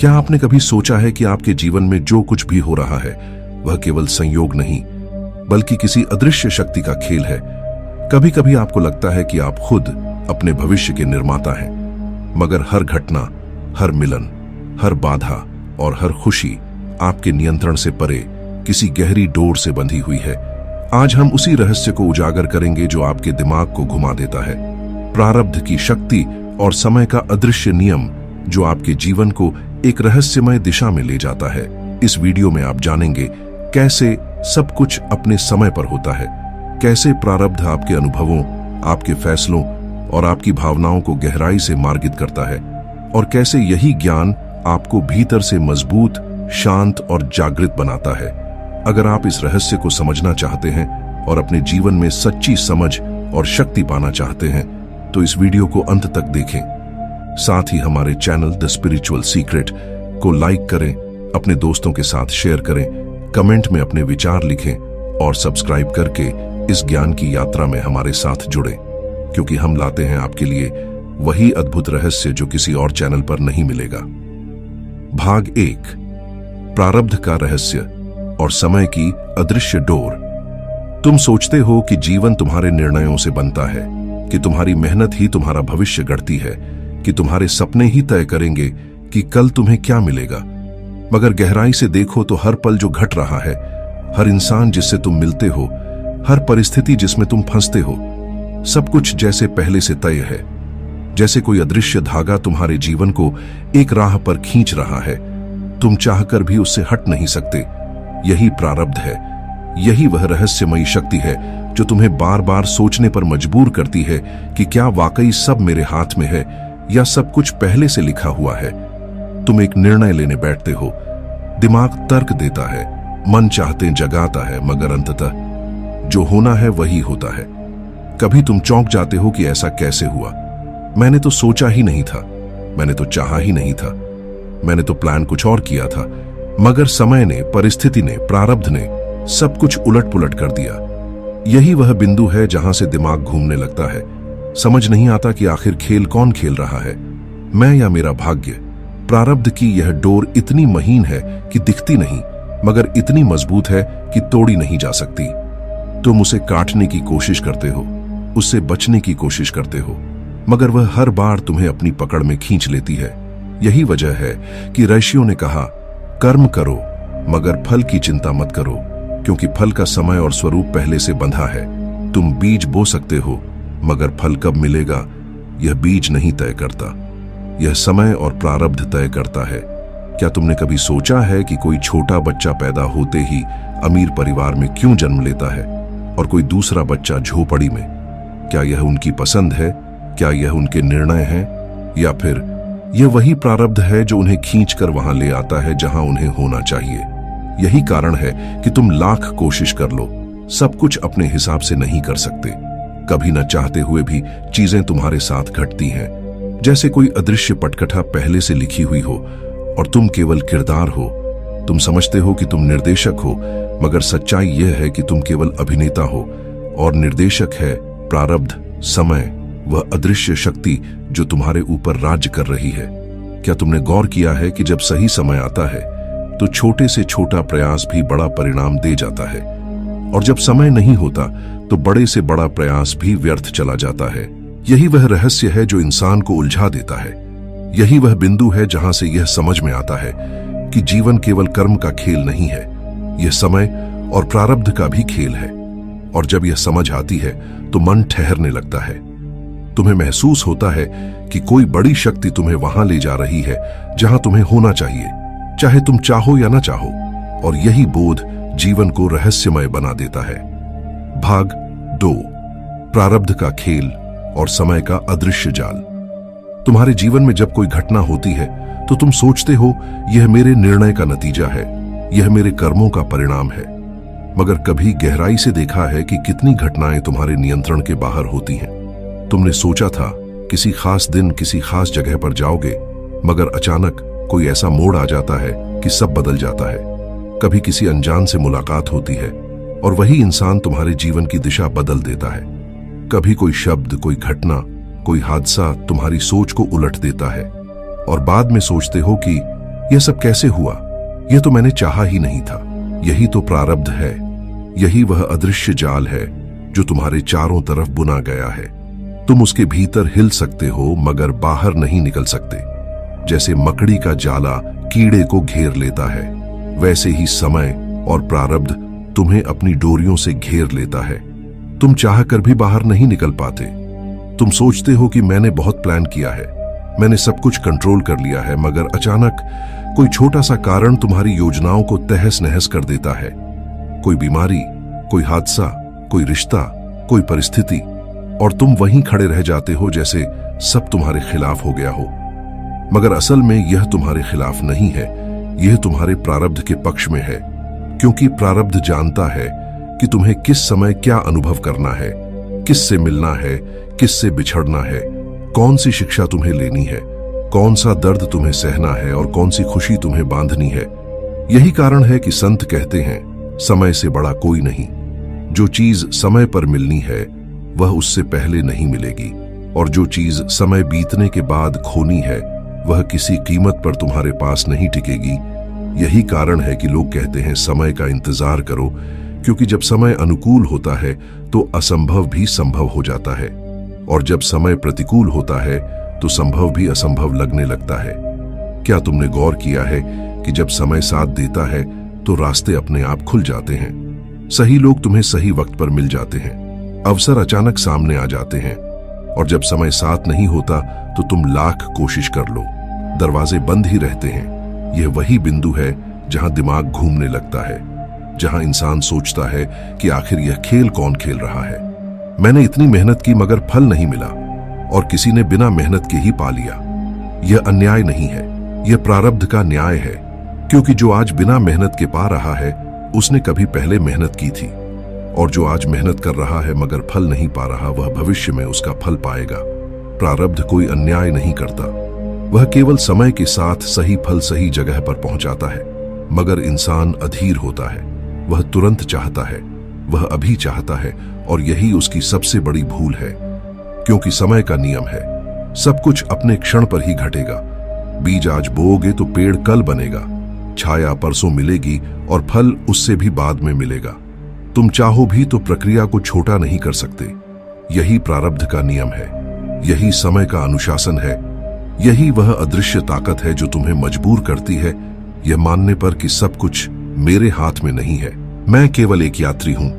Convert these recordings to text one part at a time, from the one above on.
क्या आपने कभी सोचा है कि आपके जीवन में जो कुछ भी हो रहा है वह केवल संयोग नहीं बल्कि किसी अदृश्य शक्ति का खेल है। कभी कभी आपको लगता है कि आप खुद अपने भविष्य के निर्माता हैं, मगर हर घटना, हर मिलन, हर बाधा और हर खुशी आपके नियंत्रण से परे किसी गहरी डोर से बंधी हुई है। आज हम उसी रहस्य को उजागर करेंगे जो आपके दिमाग को घुमा देता है, प्रारब्ध की शक्ति और समय का अदृश्य नियम जो आपके जीवन को एक रहस्यमय दिशा में ले जाता है। इस वीडियो में आप जानेंगे कैसे सब कुछ अपने समय पर होता है, कैसे प्रारब्ध आपके अनुभवों, आपके फैसलों और आपकी भावनाओं को गहराई से मार्गित करता है, और कैसे यही ज्ञान आपको भीतर से मजबूत, शांत और जागृत बनाता है। अगर आप इस रहस्य को समझना चाहते हैं और अपने जीवन में सच्ची समझ और शक्ति पाना चाहते हैं तो इस वीडियो को अंत तक देखें। साथ ही हमारे चैनल द स्पिरिचुअल सीक्रेट को लाइक करें, अपने दोस्तों के साथ शेयर करें, कमेंट में अपने विचार लिखें और सब्सक्राइब करके इस ज्ञान की यात्रा में हमारे साथ जुड़ें, क्योंकि हम लाते हैं आपके लिए वही अद्भुत रहस्य जो किसी और चैनल पर नहीं मिलेगा। भाग 1, प्रारब्ध का रहस्य और समय की अदृश्य डोर। तुम सोचते हो कि जीवन तुम्हारे निर्णयों से बनता है, कि तुम्हारी मेहनत ही तुम्हारा भविष्य गढ़ती है, कि तुम्हारे सपने ही तय करेंगे कि कल तुम्हें क्या मिलेगा। मगर गहराई से देखो तो हर पल जो घट रहा है, हर इंसान जिससे तुम मिलते हो, हर परिस्थिति जिसमें तुम फंसते हो, सब कुछ जैसे पहले से तय है। जैसे कोई अदृश्य धागा तुम्हारे जीवन को एक राह पर खींच रहा है, तुम चाहकर भी उससे हट नहीं सकते। यही प्रारब्ध है, यही वह रहस्यमयी शक्ति है जो तुम्हें बार बार सोचने पर मजबूर करती है कि क्या वाकई सब मेरे हाथ में है या सब कुछ पहले से लिखा हुआ है। तुम एक निर्णय लेने बैठते हो, दिमाग तर्क देता है, मन चाहते जगाता है, मगर अंततः जो होना है वही होता है। कभी तुम चौंक जाते हो कि ऐसा कैसे हुआ, मैंने तो सोचा ही नहीं था, मैंने तो चाहा ही नहीं था, मैंने तो प्लान कुछ और किया था। मगर समय ने, परिस्थिति ने, प्रारब्ध ने सब कुछ उलट पुलट कर दिया। यही वह बिंदु है जहां से दिमाग घूमने लगता है। समझ नहीं आता कि आखिर खेल कौन खेल रहा है, मैं या मेरा भाग्य। प्रारब्ध की यह डोर इतनी महीन है कि दिखती नहीं, मगर इतनी मजबूत है कि तोड़ी नहीं जा सकती। तुम उसे काटने की कोशिश करते हो, उससे बचने की कोशिश करते हो, मगर वह हर बार तुम्हें अपनी पकड़ में खींच लेती है। यही वजह है कि ऋषियों ने कहा, कर्म करो मगर फल की चिंता मत करो, क्योंकि फल का समय और स्वरूप पहले से बंधा है। तुम बीज बो सकते हो, मगर फल कब मिलेगा यह बीज नहीं तय करता, यह समय और प्रारब्ध तय करता है। क्या तुमने कभी सोचा है कि कोई छोटा बच्चा पैदा होते ही अमीर परिवार में क्यों जन्म लेता है और कोई दूसरा बच्चा झोपड़ी में? क्या यह उनकी पसंद है? क्या यह उनके निर्णय हैं? या फिर यह वही प्रारब्ध है जो उन्हें खींचकर वहां ले आता है जहां उन्हें होना चाहिए? यही कारण है कि तुम लाख कोशिश कर लो, सब कुछ अपने हिसाब से नहीं कर सकते। कभी न चाहते हुए भी चीजें तुम्हारे साथ घटती हैं, जैसे कोई अदृश्य पटकथा पहले से लिखी हुई हो और तुम केवल किरदार हो। तुम समझते हो कि तुम निर्देशक हो, मगर सच्चाई यह है कि तुम केवल अभिनेता हो और निर्देशक है प्रारब्ध, समय, वह अदृश्य शक्ति जो तुम्हारे ऊपर राज्य कर रही है। क्या तुमने गौर किया है कि जब सही समय आता है तो छोटे से छोटा प्रयास भी बड़ा परिणाम दे जाता है, और जब समय नहीं होता तो बड़े से बड़ा प्रयास भी व्यर्थ चला जाता है। यही वह रहस्य है जो इंसान को उलझा देता है। यही वह बिंदु है जहां से यह समझ में आता है कि जीवन केवल कर्म का खेल नहीं है, यह समय और प्रारब्ध का भी खेल है। और जब यह समझ आती है तो मन ठहरने लगता है। तुम्हें महसूस होता है कि कोई बड़ी शक्ति तुम्हें वहां ले जा रही है जहां तुम्हें होना चाहिए, चाहे तुम चाहो या ना चाहो। और यही बोध जीवन को रहस्यमय बना देता है। भाग 2, प्रारब्ध का खेल और समय का अदृश्य जाल। तुम्हारे जीवन में जब कोई घटना होती है तो तुम सोचते हो यह मेरे निर्णय का नतीजा है, यह मेरे कर्मों का परिणाम है। मगर कभी गहराई से देखा है कि कितनी घटनाएं तुम्हारे नियंत्रण के बाहर होती हैं। तुमने सोचा था किसी खास दिन किसी खास जगह पर जाओगे, मगर अचानक कोई ऐसा मोड़ आ जाता है कि सब बदल जाता है। कभी किसी अनजान से मुलाकात होती है और वही इंसान तुम्हारे जीवन की दिशा बदल देता है। कभी कोई शब्द, कोई घटना, कोई हादसा तुम्हारी सोच को उलट देता है और बाद में सोचते हो कि यह सब कैसे हुआ? यह तो मैंने चाहा ही नहीं था। यही तो प्रारब्ध है। यही वह अदृश्य जाल है जो तुम्हारे चारों तरफ बुना गया है। तुम उसके भीतर हिल सकते हो मगर बाहर नहीं निकल सकते। जैसे मकड़ी का जाला कीड़े को घेर लेता है, वैसे ही समय और प्रारब्ध तुम्हें अपनी डोरियों से घेर लेता है। तुम चाहकर भी बाहर नहीं निकल पाते। तुम सोचते हो कि मैंने बहुत प्लान किया है, मैंने सब कुछ कंट्रोल कर लिया है, मगर अचानक कोई छोटा सा कारण तुम्हारी योजनाओं को तहस नहस कर देता है। कोई बीमारी, कोई हादसा, कोई रिश्ता, कोई परिस्थिति, और तुम वहीं खड़े रह जाते हो जैसे सब तुम्हारे खिलाफ हो गया हो। मगर असल में यह तुम्हारे खिलाफ नहीं है, यह तुम्हारे प्रारब्ध के पक्ष में है, क्योंकि प्रारब्ध जानता है कि तुम्हें किस समय क्या अनुभव करना है, किससे मिलना है, किससे बिछड़ना है, कौन सी शिक्षा तुम्हें लेनी है, कौन सा दर्द तुम्हें सहना है और कौन सी खुशी तुम्हें बांधनी है। यही कारण है कि संत कहते हैं, समय से बड़ा कोई नहीं। जो चीज समय पर मिलनी है वह उससे पहले नहीं मिलेगी, और जो चीज समय बीतने के बाद खोनी है वह किसी कीमत पर तुम्हारे पास नहीं टिकेगी। यही कारण है कि लोग कहते हैं समय का इंतजार करो, क्योंकि जब समय अनुकूल होता है तो असंभव भी संभव हो जाता है, और जब समय प्रतिकूल होता है तो संभव भी असंभव लगने लगता है। क्या तुमने गौर किया है कि जब समय साथ देता है तो रास्ते अपने आप खुल जाते हैं? सही लोग तुम्हें सही वक्त पर मिल जाते हैं, अवसर अचानक सामने आ जाते हैं, और जब समय साथ नहीं होता तो तुम लाख कोशिश कर लो, दरवाजे बंद ही रहते हैं। यह वही बिंदु है जहां दिमाग घूमने लगता है, जहां इंसान सोचता है कि आखिर यह खेल कौन खेल रहा है। मैंने इतनी मेहनत की मगर फल नहीं मिला, और किसी ने बिना मेहनत के ही पा लिया। यह अन्याय नहीं है, यह प्रारब्ध का न्याय है, क्योंकि जो आज बिना मेहनत के पा रहा है उसने कभी पहले मेहनत की थी, और जो आज मेहनत कर रहा है मगर फल नहीं पा रहा वह भविष्य में उसका फल पाएगा। प्रारब्ध कोई अन्याय नहीं करता, वह केवल समय के साथ सही फल सही जगह पर पहुंचाता है। मगर इंसान अधीर होता है, वह तुरंत चाहता है, वह अभी चाहता है, और यही उसकी सबसे बड़ी भूल है। क्योंकि समय का नियम है, सब कुछ अपने क्षण पर ही घटेगा। बीज आज बोओगे तो पेड़ कल बनेगा, छाया परसों मिलेगी और फल उससे भी बाद में मिलेगा। तुम चाहो भी तो प्रक्रिया को छोटा नहीं कर सकते। यही प्रारब्ध का नियम है, यही समय का अनुशासन है, यही वह अदृश्य ताकत है जो तुम्हें मजबूर करती है यह मानने पर कि सब कुछ मेरे हाथ में नहीं है। मैं केवल एक यात्री हूं,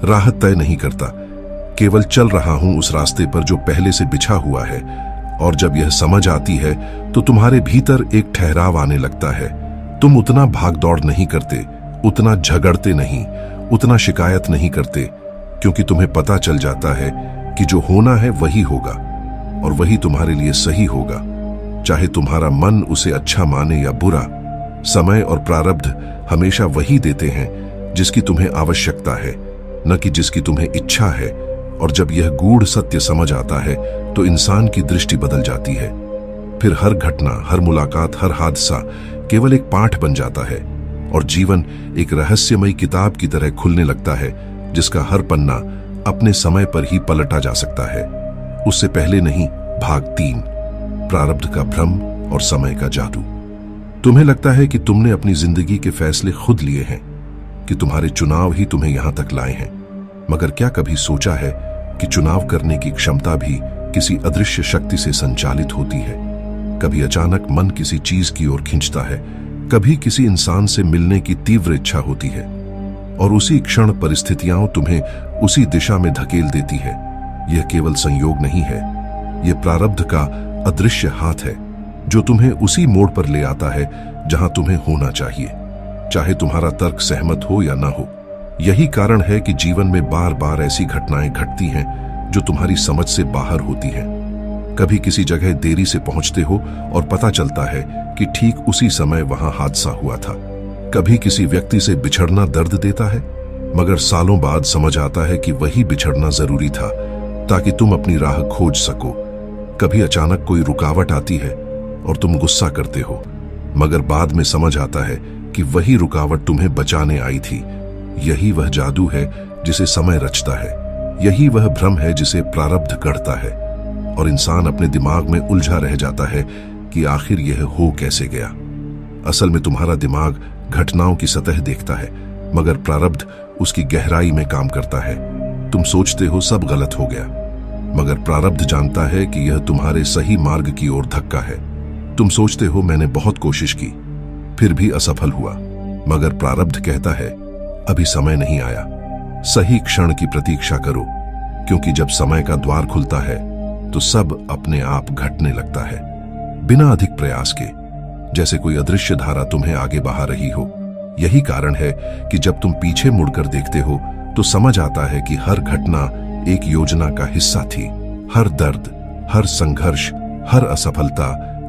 राह तय नहीं करता, केवल चल रहा हूं उस रास्ते पर जो पहले से बिछा हुआ है। और जब यह समझ आती है तो तुम्हारे भीतर एक ठहराव आने लगता है। तुम उतना भाग दौड़ नहीं करते, उतना झगड़ते नहीं, उतना शिकायत नहीं करते, क्योंकि तुम्हें पता चल जाता है कि जो होना है वही होगा, और वही तुम्हारे लिए सही होगा, चाहे तुम्हारा मन उसे अच्छा माने या बुरा। समय और प्रारब्ध हमेशा वही देते हैं जिसकी तुम्हें आवश्यकता है, न कि जिसकी तुम्हें इच्छा है। और जब यह गूढ़ सत्य समझ आता है तो इंसान की दृष्टि बदल जाती है। फिर हर घटना, हर मुलाकात, हर हादसा केवल एक पाठ बन जाता है, और जीवन एक रहस्यमयी किताब की तरह खुलने लगता है जिसका हर पन्ना अपने समय पर ही पलटा जा सकता है, उससे पहले नहीं। भाग 3, प्रारब्ध का भ्रम और समय का जादू। तुम्हें लगता है कि तुमने अपनी जिंदगी के फैसले खुद लिए हैं, कि तुम्हारे चुनाव ही तुम्हें यहां तक लाए हैं। मगर क्या कभी सोचा है कि चुनाव करने की क्षमता भी किसी अदृश्य शक्ति से संचालित होती है? कभी अचानक मन किसी चीज की ओर खींचता है, कभी किसी इंसान से मिलने की तीव्र इच्छा होती है, और उसी क्षण परिस्थितियां तुम्हें उसी दिशा में धकेल देती है। यह केवल संयोग नहीं है, यह प्रारब्ध का अदृश्य हाथ है जो तुम्हें उसी मोड़ पर ले आता है जहां तुम्हें होना चाहिए, चाहे तुम्हारा तर्क सहमत हो या ना हो। यही कारण है कि जीवन में बार बार ऐसी घटनाएं घटती हैं जो तुम्हारी समझ से बाहर होती हैं। कभी किसी जगह देरी से पहुंचते हो और पता चलता है कि ठीक उसी समय वहां हादसा हुआ था। कभी किसी व्यक्ति से बिछड़ना दर्द देता है, मगर सालों बाद समझ आता है कि वही बिछड़ना जरूरी था ताकि तुम अपनी राह खोज सको। कभी अचानक कोई रुकावट आती है और तुम गुस्सा करते हो, मगर बाद में समझ आता है कि वही रुकावट तुम्हें बचाने आई थी। यही वह जादू है जिसे समय रचता है, यही वह भ्रम है जिसे प्रारब्ध गढ़ता है, और इंसान अपने दिमाग में उलझा रह जाता है कि आखिर यह हो कैसे गया। असल में तुम्हारा दिमाग घटनाओं की सतह देखता है, मगर प्रारब्ध उसकी गहराई में काम करता है। तुम सोचते हो सब गलत हो गया, मगर प्रारब्ध जानता है कि यह तुम्हारे सही मार्ग की ओर धक्का है। तुम सोचते हो मैंने बहुत कोशिश की, फिर भी असफल हुआ, मगर प्रारब्ध कहता है अभी समय नहीं आया, सही क्षण की प्रतीक्षा करो, क्योंकि जब समय का द्वार खुलता है तो सब अपने आप घटने लगता है, बिना अधिक प्रयास के, जैसे कोई अदृश्य धारा तुम्हें आगे बहा रही हो। यही कारण है कि जब तुम पीछे मुड़कर देखते हो तो समझ आता है कि हर घटना एक योजना का हिस्सा थी। हर दर्द, हर संघर्ष, हर असफलता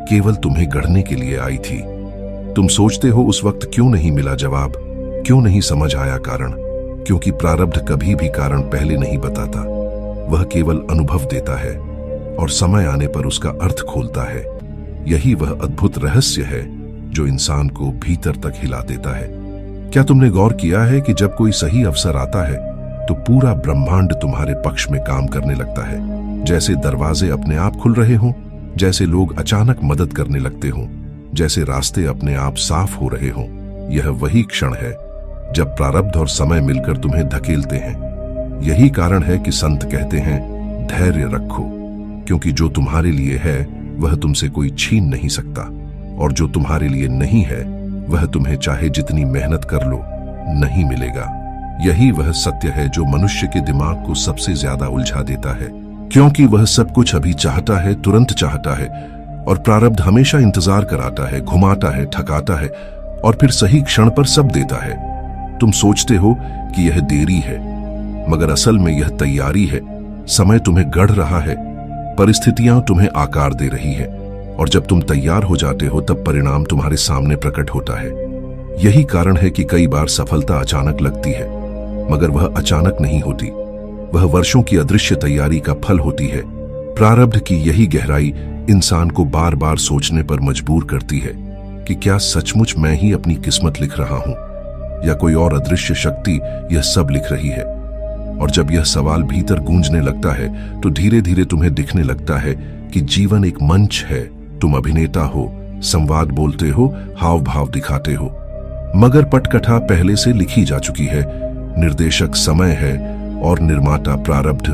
केवल तुम्हें गढ़ने के लिए आई थी। तुम सोचते हो उस वक्त क्यों नहीं मिला जवाब, क्यों नहीं समझ आया कारण, क्योंकि प्रारब्ध कभी भी कारण पहले नहीं बताता, वह केवल अनुभव देता है और समय आने पर उसका अर्थ खोलता है। यही वह अद्भुत रहस्य है जो इंसान को भीतर तक हिला देता है। क्या तुमने गौर किया है कि जब कोई सही अवसर आता है तो पूरा ब्रह्मांड तुम्हारे पक्ष में काम करने लगता है, जैसे दरवाजे अपने आप खुल रहे हों, जैसे लोग अचानक मदद करने लगते हों, जैसे रास्ते अपने आप साफ हो रहे हों। यह वही क्षण है जब प्रारब्ध और समय मिलकर तुम्हें धकेलते हैं। यही कारण है कि संत कहते हैं धैर्य रखो, क्योंकि जो तुम्हारे लिए है वह तुमसे कोई छीन नहीं सकता, और जो तुम्हारे लिए नहीं है वह तुम्हें चाहे जितनी मेहनत कर लो नहीं मिलेगा। यही वह सत्य है जो मनुष्य के दिमाग को सबसे ज्यादा उलझा देता है, क्योंकि वह सब कुछ अभी चाहता है, तुरंत चाहता है, और प्रारब्ध हमेशा इंतजार कराता है, घुमाता है, थकाता है और फिर सही क्षण पर सब देता है। तुम सोचते हो कि यह देरी है, मगर असल में यह तैयारी है। समय तुम्हें गढ़ रहा है, परिस्थितियां तुम्हें आकार दे रही है, और जब तुम तैयार हो जाते हो तब परिणाम तुम्हारे सामने प्रकट होता है। यही कारण है कि कई बार सफलता अचानक लगती है, मगर वह अचानक नहीं होती, वह वर्षों की अदृश्य तैयारी का फल होती है। प्रारब्ध की यही गहराई इंसान को बार बार सोचने पर मजबूर करती है कि क्या सचमुच मैं ही अपनी किस्मत लिख रहा हूं, या कोई और अदृश्य शक्ति यह सब लिख रही है। और जब यह सवाल भीतर गूंजने लगता है तो धीरे धीरे तुम्हें दिखने लगता है कि जीवन एक मंच है। तुम अभिनेता हो, संवाद बोलते हो, हाव भाव दिखाते हो, मगर पटकथा पहले से लिखी जा चुकी है। निर्देशक समय है और निर्माता प्रारब्ध।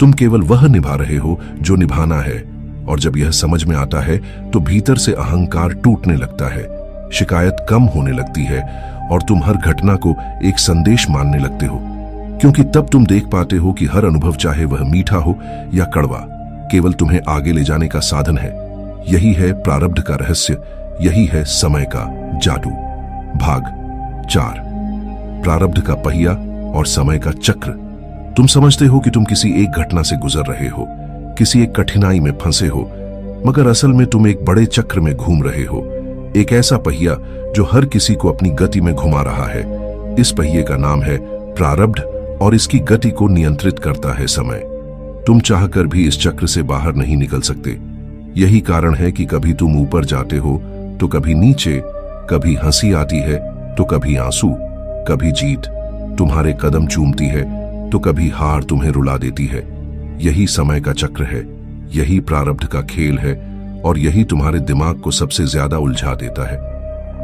तुम केवल वह निभा रहे हो जो निभाना है, और जब यह समझ में आता है तो भीतर से अहंकार टूटने लगता है, शिकायत कम होने लगती है, और तुम हर घटना को एक संदेश मानने लगते हो, क्योंकि तब तुम देख पाते हो कि हर अनुभव, चाहे वह मीठा हो या कड़वा, केवल तुम्हें आगे ले जाने का साधन है। यही है प्रारब्ध का रहस्य, यही है समय का जादू। भाग 4, प्रारब्ध का पहिया और समय का चक्र। तुम समझते हो कि तुम किसी एक घटना से गुजर रहे हो, किसी एक कठिनाई में फंसे हो, मगर असल में तुम एक बड़े चक्र में घूम रहे हो, एक ऐसा पहिया जो हर किसी को अपनी गति में घुमा रहा है। इस पहिए का नाम है प्रारब्ध, और इसकी गति को नियंत्रित करता है समय। तुम चाहकर भी इस चक्र से बाहर नहीं निकल सकते। यही कारण है कि कभी तुम ऊपर जाते हो तो कभी नीचे, कभी हंसी आती है तो कभी आंसू, कभी जीत तुम्हारे कदम चूमती है तो कभी हार तुम्हें रुला देती है। यही समय का चक्र है, यही प्रारब्ध का खेल है, और यही तुम्हारे दिमाग को सबसे ज्यादा उलझा देता है,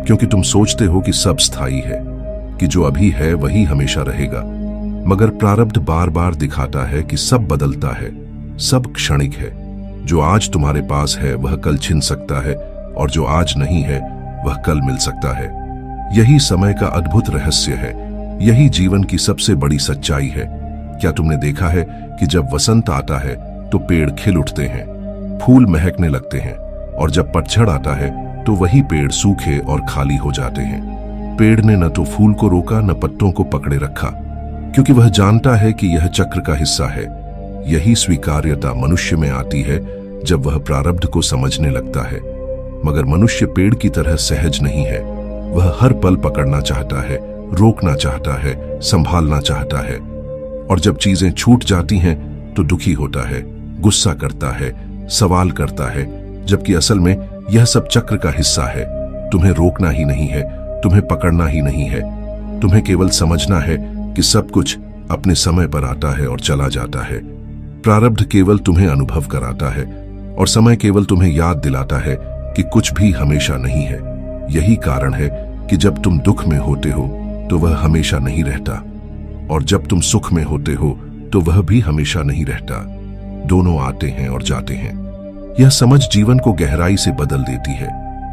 क्योंकि तुम सोचते हो कि सब स्थायी है, कि जो अभी है वही हमेशा रहेगा, मगर प्रारब्ध बार बार दिखाता है कि सब बदलता है, सब क्षणिक है। जो आज तुम्हारे पास है वह कल छिन सकता है, और जो आज नहीं है वह कल मिल सकता है। यही समय का अद्भुत रहस्य है, यही जीवन की सबसे बड़ी सच्चाई है। क्या तुमने देखा है कि जब वसंत आता है तो पेड़ खिल उठते हैं, फूल महकने लगते हैं, और जब पतझड़ आता है तो वही पेड़ सूखे और खाली हो जाते हैं। पेड़ ने न तो फूल को रोका, न पत्तों को पकड़े रखा, क्योंकि वह जानता है कि यह चक्र का हिस्सा है। यही स्वीकार्यता मनुष्य में आती है जब वह प्रारब्ध को समझने लगता है। मगर मनुष्य पेड़ की तरह सहज नहीं है, वह हर पल पकड़ना चाहता है, रोकना चाहता है, संभालना चाहता है, और जब चीजें छूट जाती हैं तो दुखी होता है, गुस्सा करता है, सवाल करता है, जबकि असल में यह सब चक्र का हिस्सा है। तुम्हें रोकना ही नहीं है, तुम्हें पकड़ना ही नहीं है, तुम्हें केवल समझना है कि सब कुछ अपने समय पर आता है और चला जाता है। प्रारब्ध केवल तुम्हें अनुभव कराता है, और समय केवल तुम्हें याद दिलाता है कि कुछ भी हमेशा नहीं है। यही कारण है कि जब तुम दुख में होते हो तो वह हमेशा नहीं रहता, और जब तुम सुख में होते हो तो वह भी हमेशा नहीं रहता। दोनों आते हैं और जाते हैं। यह समझ जीवन को गहराई से बदल देती है,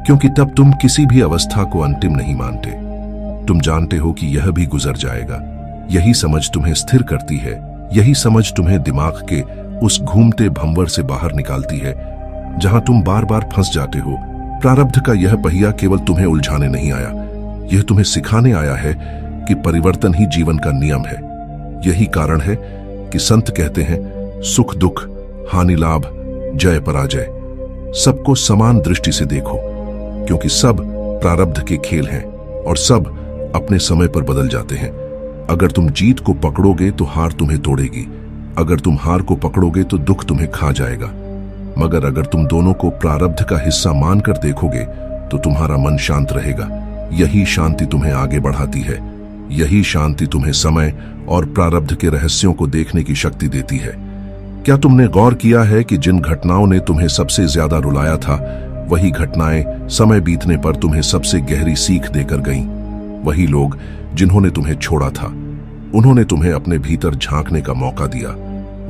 क्योंकि तब तुम किसी भी अवस्था को अंतिम नहीं मानते। तुम जानते हो कि यह भी गुजर जाएगा। यही समझ तुम्हें स्थिर करती है। यही समझ तुम्हें दिमाग के उस घूमते भंवर से बाहर निकालती है जहां तुम बार बार फंस जाते हो। प्रारब्ध का यह पहिया केवल तुम्हें उलझाने नहीं आया, यह तुम्हें सिखाने आया है कि परिवर्तन ही जीवन का नियम है। यही कारण है कि संत कहते हैं, सुख दुख, हानि लाभ, जय पराजय, सबको समान दृष्टि से देखो, क्योंकि सब प्रारब्ध के खेल हैं और सब अपने समय पर बदल जाते हैं। अगर तुम जीत को पकड़ोगे तो हार तुम्हें तोड़ेगी, अगर तुम हार को पकड़ोगे तो दुख तुम्हें खा जाएगा। मगर अगर तुम दोनों को प्रारब्ध का हिस्सा मानकर देखोगे तो तुम्हारा मन शांत रहेगा। यही शांति तुम्हें आगे बढ़ाती है। यही शांति तुम्हें समय और प्रारब्ध के रहस्यों को देखने की शक्ति देती है। क्या तुमने गौर किया है कि जिन घटनाओं ने तुम्हें सबसे ज्यादा रुलाया था, वही घटनाएं समय बीतने पर तुम्हें सबसे गहरी सीख देकर गईं। वही लोग जिन्होंने तुम्हें छोड़ा था, उन्होंने तुम्हें अपने भीतर झांकने का मौका दिया।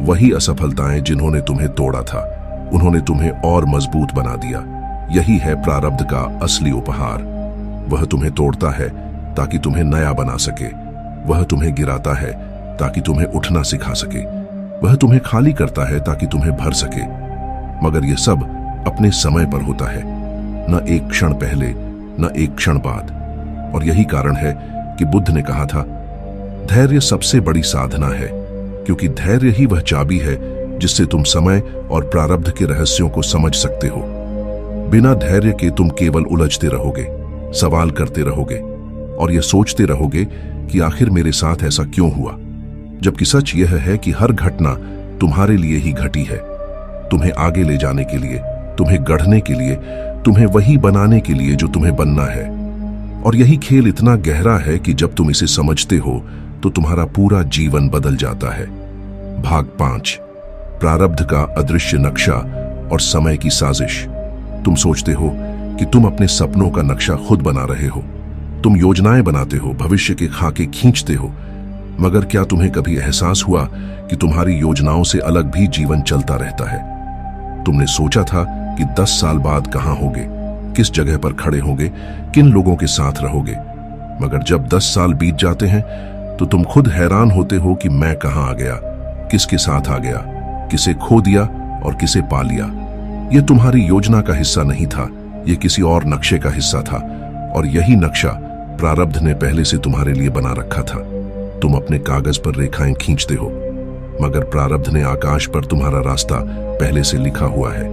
वही असफलताएं जिन्होंने तुम्हें तोड़ा था, उन्होंने तुम्हें और मजबूत बना दिया। यही है प्रारब्ध का असली उपहार। वह तुम्हें तोड़ता है ताकि तुम्हें नया बना सके। वह तुम्हें गिराता है ताकि तुम्हें उठना सिखा सके। वह तुम्हें खाली करता है ताकि तुम्हें भर सके। मगर यह सब अपने समय पर होता है, न एक क्षण पहले न एक क्षण बाद। और यही कारण है कि बुद्ध ने कहा था, धैर्य सबसे बड़ी साधना है, क्योंकि धैर्य ही वह चाबी है जिससे तुम समय और प्रारब्ध के रहस्यों को समझ सकते हो। बिना धैर्य के तुम केवल उलझते रहोगे, सवाल करते रहोगे और यह सोचते रहोगे कि आखिर मेरे साथ ऐसा क्यों हुआ, जबकि सच यह है कि हर घटना तुम्हारे लिए ही घटी है, तुम्हें आगे ले जाने के लिए, तुम्हें गढ़ने के लिए, तुम्हें वही बनाने के लिए जो तुम्हें बनना है। और यही खेल इतना गहरा है कि जब तुम इसे समझते हो तो तुम्हारा पूरा जीवन बदल जाता है। भाग 5, प्रारब्ध का अदृश्य नक्शा और समय की साजिश। तुम सोचते हो कि तुम अपने सपनों का नक्शा खुद बना रहे हो। तुम योजनाएं बनाते हो, भविष्य के खाके खींचते हो। मगर क्या तुम्हें कभी एहसास हुआ कि तुम्हारी योजनाओं से अलग भी जीवन चलता रहता है? तुमने सोचा था कि 10 साल बाद कहां होगे, किस जगह पर खड़े होगे, किन लोगों के साथ रहोगे। मगर जब 10 साल बीत जाते हैं तो तुम खुद हैरान होते हो कि मैं कहां आ गया, किसके साथ आ गया, किसे खो दिया और किसे पा लिया। यह तुम्हारी योजना का हिस्सा नहीं था, यह किसी और नक्शे का हिस्सा था। और यही नक्शा प्रारब्ध ने पहले से तुम्हारे लिए बना रखा था। तुम अपने कागज पर रेखाएं खींचते हो, मगर प्रारब्ध ने आकाश पर तुम्हारा रास्ता पहले से लिखा हुआ है।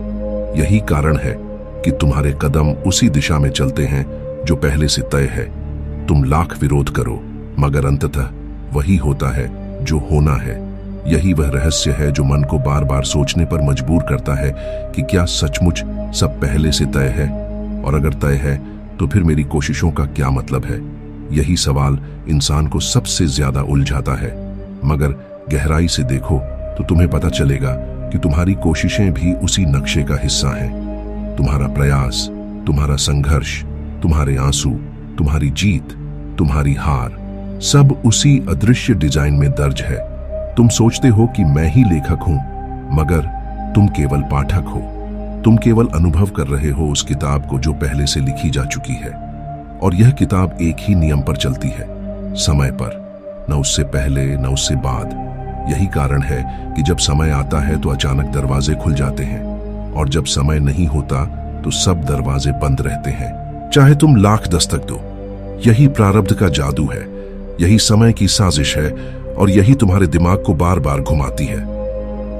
यही कारण है कि तुम्हारे कदम उसी दिशा में चलते हैं जो पहले से तय है। तुम लाख विरोध करो, मगर अंततः वही होता है जो होना है। यही वह रहस्य है जो मन को बार बार सोचने पर मजबूर करता है कि क्या सचमुच सब पहले से तय है, और अगर तय है तो फिर मेरी कोशिशों का क्या मतलब है। यही सवाल इंसान को सबसे ज्यादा उलझाता है। मगर गहराई से देखो तो तुम्हें पता चलेगा कि तुम्हारी कोशिशें भी उसी नक्शे का हिस्सा हैं। तुम्हारा प्रयास, तुम्हारा संघर्ष, तुम्हारे आंसू, तुम्हारी जीत, तुम्हारी हार, सब उसी अदृश्य डिजाइन में दर्ज है। तुम सोचते हो कि मैं ही लेखक हूं, मगर तुम केवल पाठक हो। तुम केवल अनुभव कर रहे हो उस किताब को जो पहले से लिखी जा चुकी है। और यह किताब एक ही नियम पर चलती है, समय पर, न उससे पहले न उससे बाद। यही कारण है कि जब समय आता है तो अचानक दरवाजे खुल जाते हैं, और जब समय नहीं होता तो सब दरवाजे बंद रहते हैं, चाहे तुम लाख दस्तक दो। यही प्रारब्ध का जादू है, यही समय की साजिश है, और यही तुम्हारे दिमाग को बार बार घुमाती है।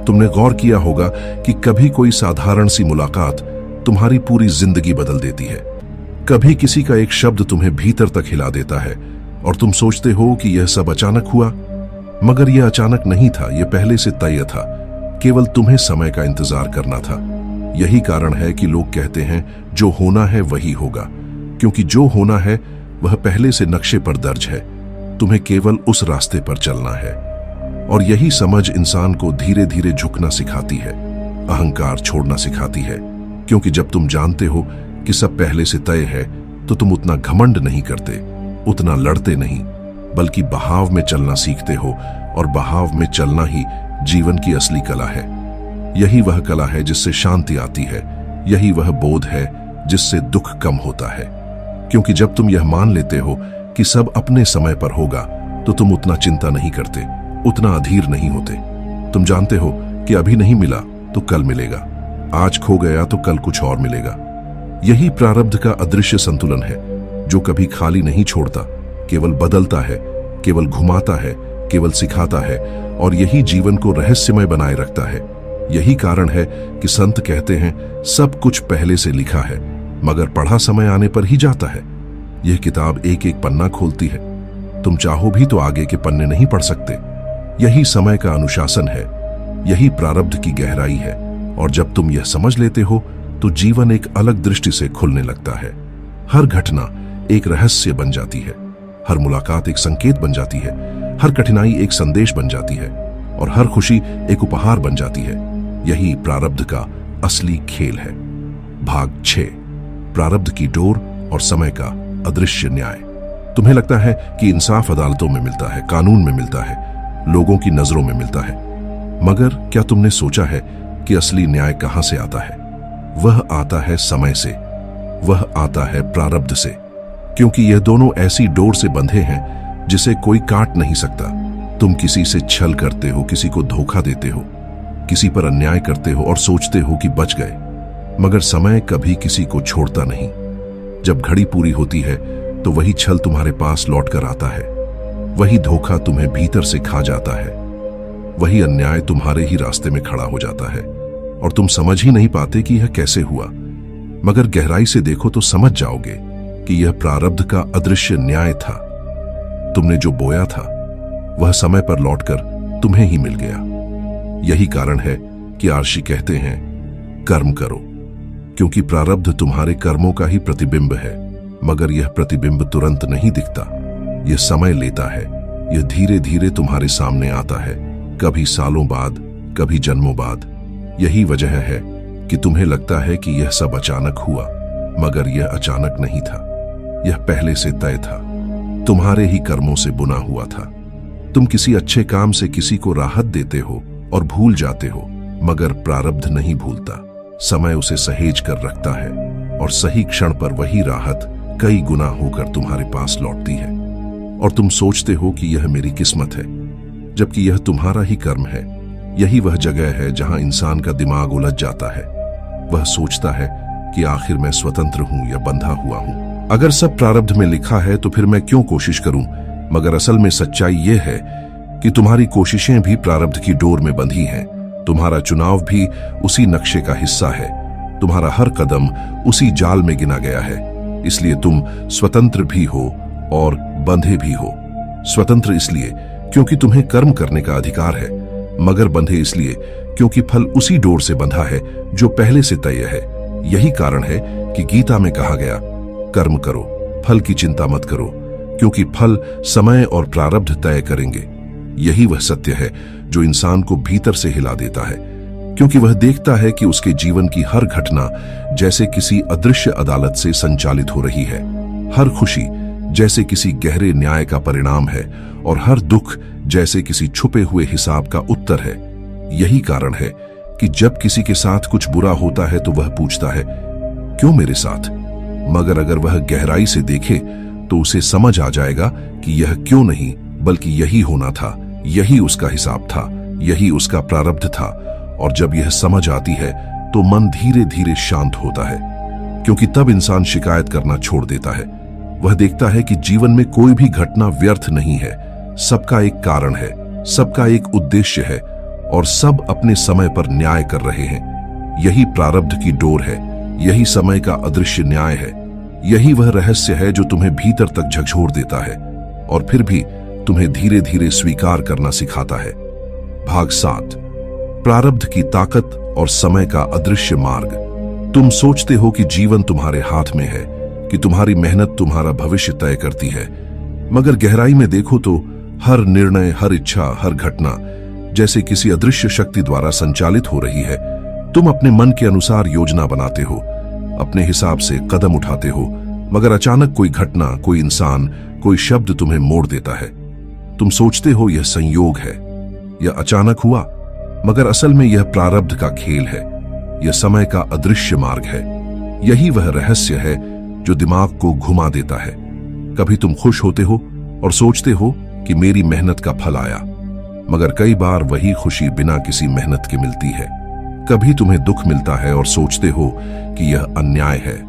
तुमने गौर किया होगा कि कभी कोई साधारण सी मुलाकात तुम्हारी पूरी जिंदगी बदल देती है। कभी किसी का एक शब्द तुम्हें भीतर तक हिला देता है और तुम सोचते हो कि यह सब अचानक हुआ, मगर यह अचानक नहीं था, यह पहले से तय था। केवल तुम्हें समय का इंतजार करना था। यही कारण है कि लोग कहते हैं जो होना है वही होगा, क्योंकि जो होना है वह पहले से नक्शे पर दर्ज है। तुम्हें केवल उस रास्ते पर चलना है। और यही समझ इंसान को धीरे धीरे झुकना सिखाती है, अहंकार छोड़ना सिखाती है, क्योंकि जब तुम जानते हो कि सब पहले से तय है तो तुम उतना घमंड नहीं करते, उतना लड़ते नहीं, बल्कि बहाव में चलना सीखते हो। और बहाव में चलना ही जीवन की असली कला है। यही वह कला है जिससे शांति आती है। यही वह बोध है जिससे दुख कम होता है। क्योंकि जब तुम यह मान लेते हो कि सब अपने समय पर होगा, तो तुम उतना चिंता नहीं करते, उतना अधीर नहीं होते। तुम जानते हो कि अभी नहीं मिला तो कल मिलेगा, आज खो गया तो कल कुछ और मिलेगा। यही प्रारब्ध का अदृश्य संतुलन है, जो कभी खाली नहीं छोड़ता, केवल बदलता है, केवल घुमाता है, केवल सिखाता है, और यही जीवन को रहस्यमय बनाए रखता है। यही कारण है कि संत कहते हैं, सब कुछ पहले से लिखा है, मगर पढ़ा समय आने पर ही जाता है। यह किताब एक एक पन्ना खोलती है। तुम चाहो भी तो आगे के पन्ने नहीं पढ़ सकते। यही समय का अनुशासन है, यही प्रारब्ध की गहराई है। और जब तुम यह समझ लेते हो तो जीवन एक अलग दृष्टि से खुलने लगता है। हर घटना एक रहस्य बन जाती है, हर मुलाकात एक संकेत बन जाती है, हर कठिनाई एक संदेश बन जाती है, और हर खुशी एक उपहार बन जाती है। यही प्रारब्ध का असली खेल है। भाग 6, प्रारब्ध की डोर और समय का अदृश्य न्याय। तुम्हें लगता है कि इंसाफ अदालतों में मिलता है, कानून में मिलता है, लोगों की नजरों में मिलता है, मगर क्या तुमने सोचा है कि असली न्याय कहां से आता है? वह आता है समय से, वह आता है प्रारब्ध से। क्योंकि यह दोनों ऐसी डोर से बंधे हैं जिसे कोई काट नहीं सकता। तुम किसी से छल करते हो, किसी को धोखा देते हो, किसी पर अन्याय करते हो और सोचते हो कि बच गए, मगर समय कभी किसी को छोड़ता नहीं। जब घड़ी पूरी होती है तो वही छल तुम्हारे पास लौट कर आता है, वही धोखा तुम्हें भीतर से खा जाता है, वही अन्याय तुम्हारे ही रास्ते में खड़ा हो जाता है, और तुम समझ ही नहीं पाते कि यह कैसे हुआ। मगर गहराई से देखो तो समझ जाओगे कि यह प्रारब्ध का अदृश्य न्याय था। तुमने जो बोया था वह समय पर लौटकर तुम्हें ही मिल गया। यही कारण है कि आर्षि कहते हैं, कर्म करो, क्योंकि प्रारब्ध तुम्हारे कर्मों का ही प्रतिबिंब है। मगर यह प्रतिबिंब तुरंत नहीं दिखता, यह समय लेता है, यह धीरे धीरे तुम्हारे सामने आता है, कभी सालों बाद, कभी जन्मों बाद। यही वजह है कि तुम्हें लगता है कि यह सब अचानक हुआ, मगर यह अचानक नहीं था, यह पहले से तय था, तुम्हारे ही कर्मों से बुना हुआ था। तुम किसी अच्छे काम से किसी को राहत देते हो और भूल जाते हो, मगर प्रारब्ध नहीं भूलता। समय उसे सहेज कर रखता है, और सही क्षण पर वही राहत कई गुना होकर तुम्हारे पास लौटती है। और तुम सोचते हो कि यह मेरी किस्मत है, जबकि यह तुम्हारा ही कर्म है। यही वह जगह है जहां इंसान का दिमाग उलझ जाता है। वह सोचता है कि आखिर मैं स्वतंत्र हूं या बंधा हुआ हूं। अगर सब प्रारब्ध में लिखा है तो फिर मैं क्यों कोशिश करूं? मगर असल में सच्चाई यह है कि तुम्हारी कोशिशें भी प्रारब्ध की डोर में बंधी हैं। तुम्हारा चुनाव भी उसी नक्शे का हिस्सा है। तुम्हारा हर कदम उसी जाल में गिना गया है। इसलिए तुम स्वतंत्र भी हो और बंधे भी हो। स्वतंत्र इसलिए क्योंकि तुम्हें कर्म करने का अधिकार है, मगर बंधे इसलिए क्योंकि फल उसी डोर से बंधा है जो पहले से तय है। यही कारण है कि गीता में कहा गया, कर्म करो, फल की चिंता मत करो, क्योंकि फल समय और प्रारब्ध तय करेंगे। यही वह सत्य है जो इंसान को भीतर से हिला देता है, क्योंकि वह देखता है कि उसके जीवन की हर घटना जैसे किसी अदृश्य अदालत से संचालित हो रही है। हर खुशी जैसे किसी गहरे न्याय का परिणाम है, और हर दुख जैसे किसी छुपे हुए हिसाब का उत्तर है। यही कारण है कि जब किसी के साथ कुछ बुरा होता है तो वह पूछता है, क्यों मेरे साथ? मगर अगर वह गहराई से देखे तो उसे समझ आ जाएगा कि यह क्यों नहीं, बल्कि यही होना था, यही उसका हिसाब था, यही उसका प्रारब्ध था। और जब यह समझ आती है तो मन धीरे धीरे शांत होता है, क्योंकि तब इंसान शिकायत करना छोड़ देता है। वह देखता है कि जीवन में कोई भी घटना व्यर्थ नहीं है, सबका एक कारण है, सबका एक उद्देश्य है, और सब अपने समय पर न्याय कर रहे हैं। यही प्रारब्ध की डोर है, यही समय का अदृश्य न्याय है। यही वह रहस्य है जो तुम्हें भीतर तक झकझोर देता है और फिर भी तुम्हें धीरे धीरे स्वीकार करना सिखाता है। भाग 7, प्रारब्ध की ताकत और समय का अदृश्य मार्ग। तुम सोचते हो कि जीवन तुम्हारे हाथ में है, कि तुम्हारी मेहनत तुम्हारा भविष्य तय करती है, मगर गहराई में देखो तो हर निर्णय, हर इच्छा, हर घटना जैसे किसी अदृश्य शक्ति द्वारा संचालित हो रही है। तुम अपने मन के अनुसार योजना बनाते हो, अपने हिसाब से कदम उठाते हो, मगर अचानक कोई घटना, कोई इंसान, कोई शब्द तुम्हें मोड़ देता है। तुम सोचते हो यह संयोग है, यह अचानक हुआ, मगर असल में यह प्रारब्ध का खेल है, यह समय का अदृश्य मार्ग है। यही वह रहस्य है जो दिमाग को घुमा देता है। कभी तुम खुश होते हो और सोचते हो कि मेरी मेहनत का फल आया, मगर कई बार वही खुशी बिना किसी मेहनत के मिलती है। कभी तुम्हें दुख मिलता है और सोचते हो कि यह अन्याय है,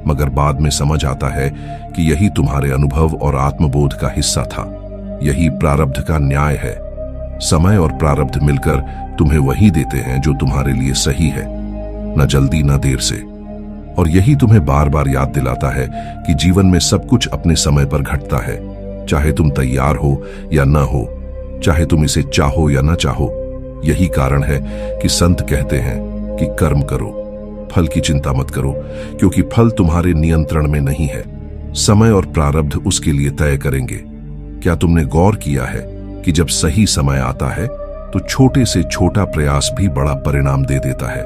मगर बाद में समझ आता है कि यही तुम्हारे अनुभव और आत्मबोध का हिस्सा था। यही प्रारब्ध का न्याय है। समय और प्रारब्ध मिलकर तुम्हें वही देते हैं जो तुम्हारे लिए सही है, न जल्दी न देर से। और यही तुम्हें बार बार याद दिलाता है कि जीवन में सब कुछ अपने समय पर घटता है, चाहे तुम तैयार हो या न हो, चाहे तुम इसे चाहो या न चाहो। यही कारण है कि संत कहते हैं कि कर्म करो, फल की चिंता मत करो, क्योंकि फल तुम्हारे नियंत्रण में नहीं है। समय और प्रारब्ध उसके लिए तय करेंगे। क्या तुमने गौर किया है कि जब सही समय आता है तो छोटे से छोटा प्रयास भी बड़ा परिणाम दे देता है,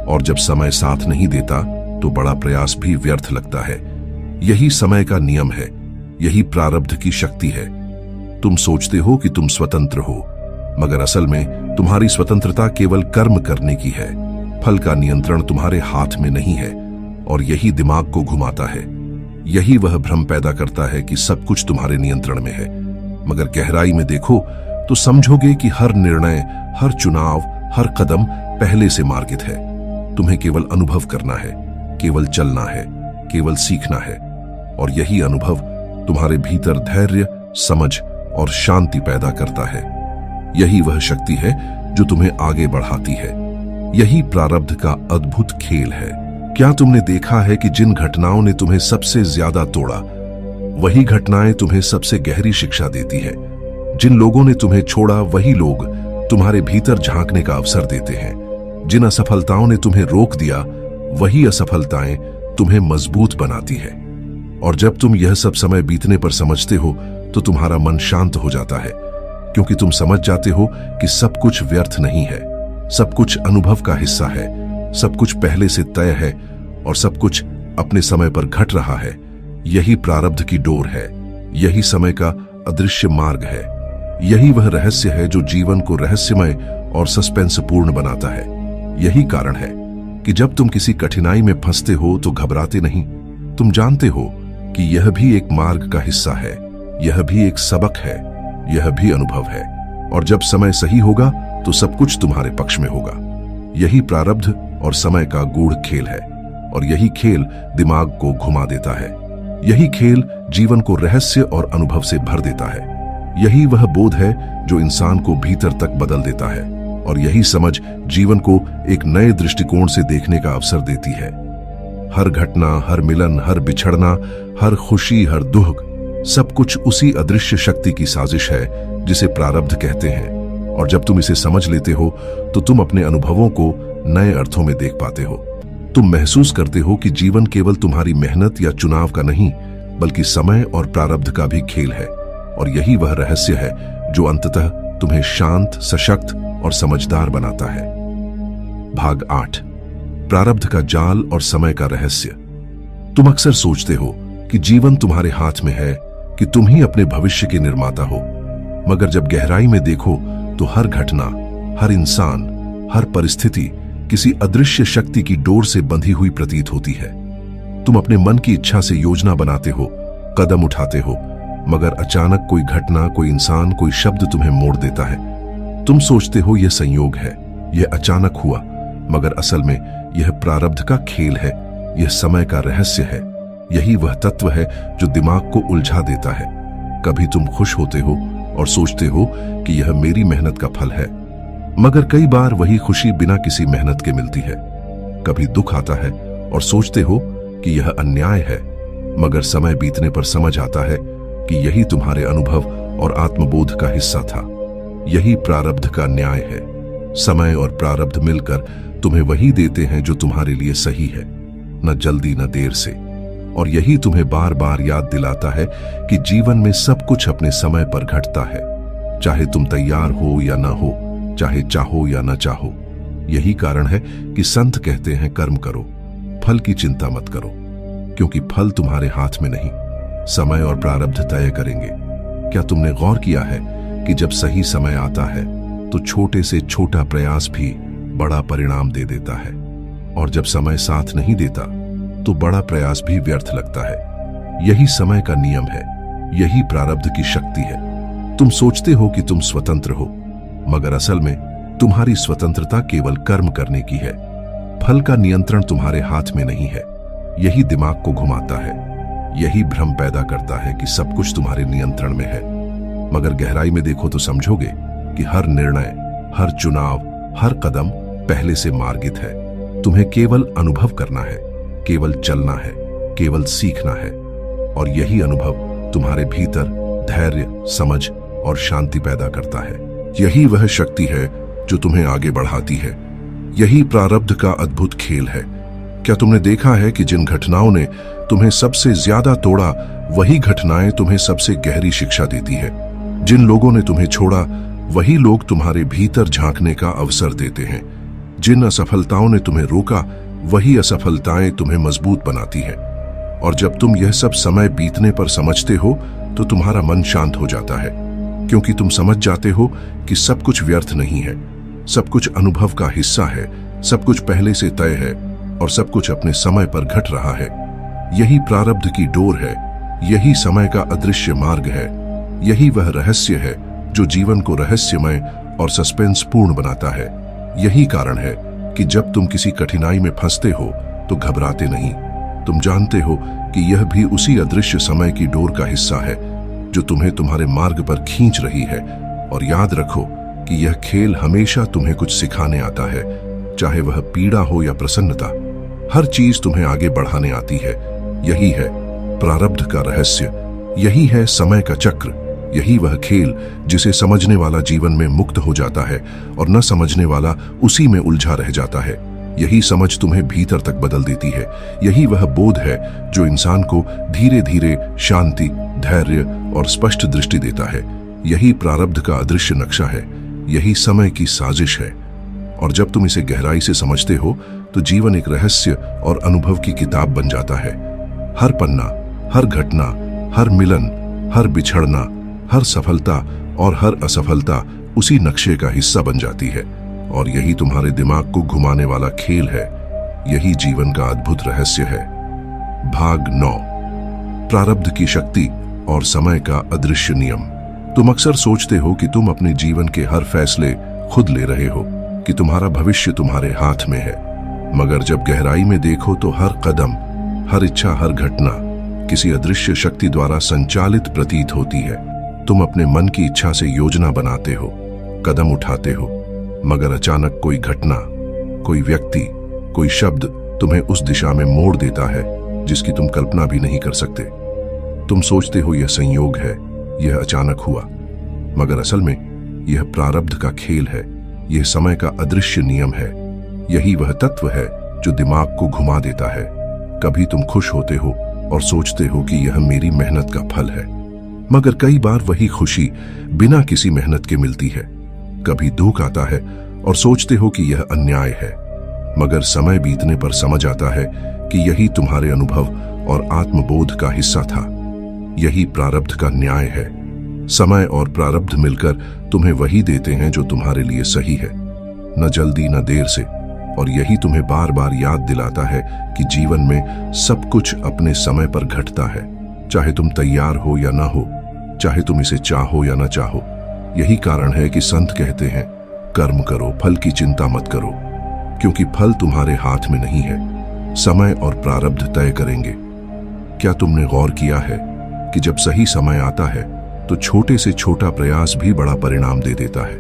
और जब समय साथ नहीं देता तो बड़ा प्रयास भी व्यर्थ लगता है। यही समय का नियम है, यही प्रारब्ध की शक्ति है। तुम सोचते हो कि तुम स्वतंत्र हो, मगर असल में तुम्हारी स्वतंत्रता केवल कर्म करने की है। फल का नियंत्रण तुम्हारे हाथ में नहीं है, और यही दिमाग को घुमाता है। यही वह भ्रम पैदा करता है कि सब कुछ तुम्हारे नियंत्रण में है। मगर गहराई में देखो तो समझोगे कि हर निर्णय, हर चुनाव, हर कदम पहले से मार्गित है। तुम्हें केवल अनुभव करना है, केवल चलना है, केवल सीखना है, और यही अनुभव तुम्हारे भीतर धैर्य, समझ और शांति पैदा करता है। यही वह शक्ति है जो तुम्हें आगे बढ़ाती है। यही प्रारब्ध का अद्भुत खेल है। क्या तुमने देखा है कि जिन घटनाओं ने तुम्हें सबसे ज्यादा तोड़ा, वही घटनाएं तुम्हें सबसे गहरी शिक्षा देती है। जिन लोगों ने तुम्हें छोड़ा, वही लोग तुम्हारे भीतर झांकने का अवसर देते हैं। जिन असफलताओं ने तुम्हें रोक दिया, वही असफलताएं तुम्हें मजबूत बनाती है। और जब तुम यह सब समय बीतने पर समझते हो तो तुम्हारा मन शांत हो जाता है, क्योंकि तुम समझ जाते हो कि सब कुछ व्यर्थ नहीं है, सब कुछ अनुभव का हिस्सा है, सब कुछ पहले से तय है, और सब कुछ अपने समय पर घट रहा है। यही प्रारब्ध की डोर है, यही समय का अदृश्य मार्ग है। यही वह रहस्य है जो जीवन को रहस्यमय और सस्पेंसपूर्ण बनाता है। यही कारण है कि जब तुम किसी कठिनाई में फंसते हो तो घबराते नहीं। तुम जानते हो कि यह भी एक मार्ग का हिस्सा है, यह भी एक सबक है, यह भी अनुभव है, और जब समय सही होगा तो सब कुछ तुम्हारे पक्ष में होगा। यही प्रारब्ध और समय का गूढ़ खेल है, और यही खेल दिमाग को घुमा देता है। यही खेल जीवन को रहस्य और अनुभव से भर देता है। यही वह बोध है जो इंसान को भीतर तक बदल देता है, और यही समझ जीवन को एक नए दृष्टिकोण से देखने का अवसर देती है। हर घटना, हर मिलन, हर बिछड़ना, हर खुशी, हर दुख, सब कुछ उसी अदृश्य शक्ति की साजिश है जिसे प्रारब्ध कहते हैं। और जब तुम इसे समझ लेते हो तो तुम अपने अनुभवों को नए अर्थों में देख पाते हो। तुम महसूस करते हो कि जीवन केवल तुम्हारी मेहनत या चुनाव का नहीं, बल्कि समय और प्रारब्ध का भी खेल है। और यही वह रहस्य है जो अंततः तुम्हें शांत, सशक्त और समझदार बनाता है। भाग 8, प्रारब्ध का जाल और समय का रहस्य। तुम अक्सर सोचते हो कि जीवन तुम्हारे हाथ में है, कि तुम ही अपने भविष्य के निर्माता हो। मगर जब गहराई में देखो तो हर घटना, हर इंसान, हर परिस्थिति किसी अदृश्य शक्ति की डोर से बंधी हुई प्रतीत होती है। तुम अपने मन की इच्छा से योजना बनाते हो, कदम उठाते हो, मगर अचानक कोई घटना, कोई इंसान, कोई शब्द तुम्हें मोड़ देता है। तुम सोचते हो यह संयोग है, यह अचानक हुआ, मगर असल में यह प्रारब्ध का खेल है, यह समय का रहस्य है। यही वह तत्व है जो दिमाग को उलझा देता है। कभी तुम खुश होते हो और सोचते हो कि यह मेरी मेहनत का फल है, मगर कई बार वही खुशी बिना किसी मेहनत के मिलती है। कभी दुख आता है और सोचते हो कि यह अन्याय है, मगर समय बीतने पर समझ आता है कि यही तुम्हारे अनुभव और आत्मबोध का हिस्सा था। यही प्रारब्ध का न्याय है। समय और प्रारब्ध मिलकर तुम्हें वही देते हैं जो तुम्हारे लिए सही है, न जल्दी न देर से। और यही तुम्हें बार बार याद दिलाता है कि जीवन में सब कुछ अपने समय पर घटता है, चाहे तुम तैयार हो या न हो, चाहे चाहो या न चाहो। यही कारण है कि संत कहते हैं कर्म करो, फल की चिंता मत करो, क्योंकि फल तुम्हारे हाथ में नहीं, समय और प्रारब्ध तय करेंगे। क्या तुमने गौर किया है कि जब सही समय आता है तो छोटे से छोटा प्रयास भी बड़ा परिणाम दे देता है, और जब समय साथ नहीं देता तो बड़ा प्रयास भी व्यर्थ लगता है। यही समय का नियम है, यही प्रारब्ध की शक्ति है। तुम सोचते हो कि तुम स्वतंत्र हो, मगर असल में तुम्हारी स्वतंत्रता केवल कर्म करने की है। फल का नियंत्रण तुम्हारे हाथ में नहीं है। यही दिमाग को घुमाता है, यही भ्रम पैदा करता है कि सब कुछ तुम्हारे नियंत्रण में है। मगर गहराई में देखो तो समझोगे कि हर निर्णय, हर चुनाव, हर कदम पहले से मार्गित है। तुम्हें केवल अनुभव करना है, केवल चलना है, केवल सीखना है, और यही अनुभव तुम्हारे भीतर धैर्य, समझ और शांति पैदा करता है। यही वह शक्ति है जो तुम्हें आगे बढ़ाती है। यही प्रारब्ध का अद्भुत खेल है। क्या तुमने देखा है कि जिन घटनाओं ने तुम्हें सबसे ज्यादा तोड़ा, वही घटनाएं तुम्हें सबसे गहरी शिक्षा देती है। जिन लोगों ने तुम्हें छोड़ा, वही लोग तुम्हारे भीतर झांकने का अवसर देते हैं। जिन असफलताओं ने तुम्हें रोका, वही असफलताएं तुम्हें मजबूत बनाती हैं। और जब तुम यह सब समय बीतने पर समझते हो तो तुम्हारा मन शांत हो जाता है, क्योंकि तुम समझ जाते हो कि सब कुछ व्यर्थ नहीं है, सब कुछ अनुभव का हिस्सा है, सब कुछ पहले से तय है और सब कुछ अपने समय पर घट रहा है। यही प्रारब्ध की डोर है, यही समय का अदृश्य मार्ग है, यही वह रहस्य है जो जीवन को रहस्यमय और सस्पेंस पूर्ण बनाता है। यही कारण है कि जब तुम किसी कठिनाई में फंसते हो तो घबराते नहीं। तुम जानते हो कि यह भी उसी अदृश्य समय की डोर का हिस्सा है जो तुम्हें तुम्हारे मार्ग पर खींच रही है। और याद रखो कि यह खेल हमेशा तुम्हें कुछ सिखाने आता है, चाहे वह पीड़ा हो या प्रसन्नता। हर चीज तुम्हें आगे बढ़ाने आती है। यही है प्रारब्ध का रहस्य, यही है समय का चक्र, यही वह खेल जिसे समझने वाला जीवन में मुक्त हो जाता है और न समझने वाला उसी में उलझा रह जाता है। यही समझ तुम्हें भीतर तक बदल देती है। यही वह बोध है जो इंसान को धीरे धीरे शांति, धैर्य और स्पष्ट दृष्टि देता है। यही प्रारब्ध का अदृश्य नक्शा है, यही समय की साजिश है। और जब तुम इसे गहराई से समझते हो तो जीवन एक रहस्य और अनुभव की किताब बन जाता है। हर पन्ना, हर घटना, हर मिलन, हर बिछड़ना, हर सफलता और हर असफलता उसी नक्शे का हिस्सा बन जाती है। और यही तुम्हारे दिमाग को घुमाने वाला खेल है, यही जीवन का अद्भुत रहस्य है। भाग 9, प्रारब्ध की शक्ति और समय का अदृश्य नियम। तुम अक्सर सोचते हो कि तुम अपने जीवन के हर फैसले खुद ले रहे हो, कि तुम्हारा भविष्य तुम्हारे हाथ में है। मगर जब गहराई में देखो तो हर कदम, हर इच्छा, हर घटना किसी अदृश्य शक्ति द्वारा संचालित प्रतीत होती है। तुम अपने मन की इच्छा से योजना बनाते हो, कदम उठाते हो, मगर अचानक कोई घटना, कोई व्यक्ति, कोई शब्द तुम्हें उस दिशा में मोड़ देता है जिसकी तुम कल्पना भी नहीं कर सकते। तुम सोचते हो यह संयोग है, यह अचानक हुआ, मगर असल में यह प्रारब्ध का खेल है, यह समय का अदृश्य नियम है। यही वह तत्व है जो दिमाग को घुमा देता है। कभी तुम खुश होते हो और सोचते हो कि यह मेरी मेहनत का फल है, मगर कई बार वही खुशी बिना किसी मेहनत के मिलती है। कभी दुख आता है और सोचते हो कि यह अन्याय है, मगर समय बीतने पर समझ आता है कि यही तुम्हारे अनुभव और आत्मबोध का हिस्सा था। यही प्रारब्ध का न्याय है। समय और प्रारब्ध मिलकर तुम्हें वही देते हैं जो तुम्हारे लिए सही है, न जल्दी न देर से। और यही तुम्हें बार बार याद दिलाता है कि जीवन में सब कुछ अपने समय पर घटता है, चाहे तुम तैयार हो या ना हो, चाहे तुम इसे चाहो या ना चाहो। यही कारण है कि संत कहते हैं, कर्म करो, फल की चिंता मत करो, क्योंकि फल तुम्हारे हाथ में नहीं है, समय और प्रारब्ध तय करेंगे। क्या तुमने गौर किया है कि जब सही समय आता है तो छोटे से छोटा प्रयास भी बड़ा परिणाम दे देता है,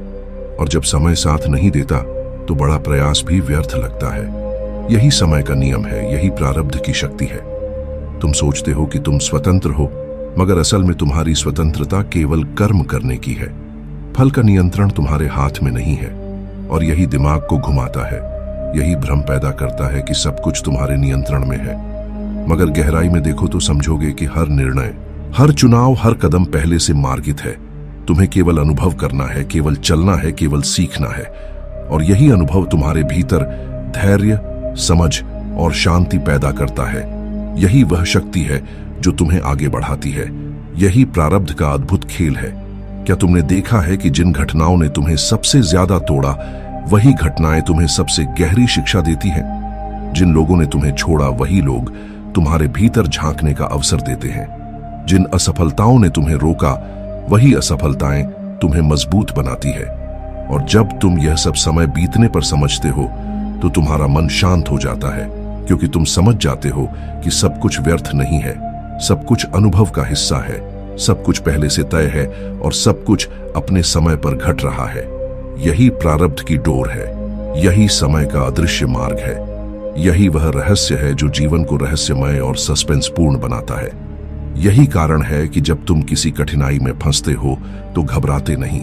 और जब समय साथ नहीं देता तो बड़ा प्रयास भी व्यर्थ लगता है। यही समय का नियम है, यही प्रारब्ध की शक्ति है। तुम सोचते हो कि तुम स्वतंत्र हो, मगर असल में तुम्हारी स्वतंत्रता केवल कर्म करने की है। फल का नियंत्रण तुम्हारे हाथ में नहीं है, और यही दिमाग को घुमाता है, यही भ्रम पैदा करता है कि सब कुछ तुम्हारे नियंत्रण में है। मगर गहराई में देखो तो समझोगे कि हर निर्णय, हर चुनाव, हर कदम पहले से मार्गित है। तुम्हें केवल अनुभव करना है, केवल चलना है, केवल सीखना है, और यही अनुभव तुम्हारे भीतर धैर्य, समझ और शांति पैदा करता है। यही वह शक्ति है जो तुम्हें आगे बढ़ाती है। यही प्रारब्ध का अद्भुत खेल है। क्या तुमने देखा है कि जिन घटनाओं ने तुम्हें सबसे ज्यादा तोड़ा, वही घटनाएं तुम्हें सबसे गहरी शिक्षा देती हैं। जिन लोगों ने तुम्हें छोड़ा, वही लोग तुम्हारे भीतर झांकने का अवसर देते हैं। जिन असफलताओं ने तुम्हें रोका, वही असफलताएं तुम्हें मजबूत बनाती है। और जब तुम यह सब समय बीतने पर समझते हो तो तुम्हारा मन शांत हो जाता है, क्योंकि तुम समझ जाते हो कि सब कुछ व्यर्थ नहीं है, सब कुछ अनुभव का हिस्सा है, सब कुछ पहले से तय है और सब कुछ अपने समय पर घट रहा है। यही प्रारब्ध की डोर है, यही समय का अदृश्य मार्ग है, यही वह रहस्य है जो जीवन को रहस्यमय और सस्पेंसपूर्ण बनाता है। यही कारण है कि जब तुम किसी कठिनाई में फंसते हो तो घबराते नहीं।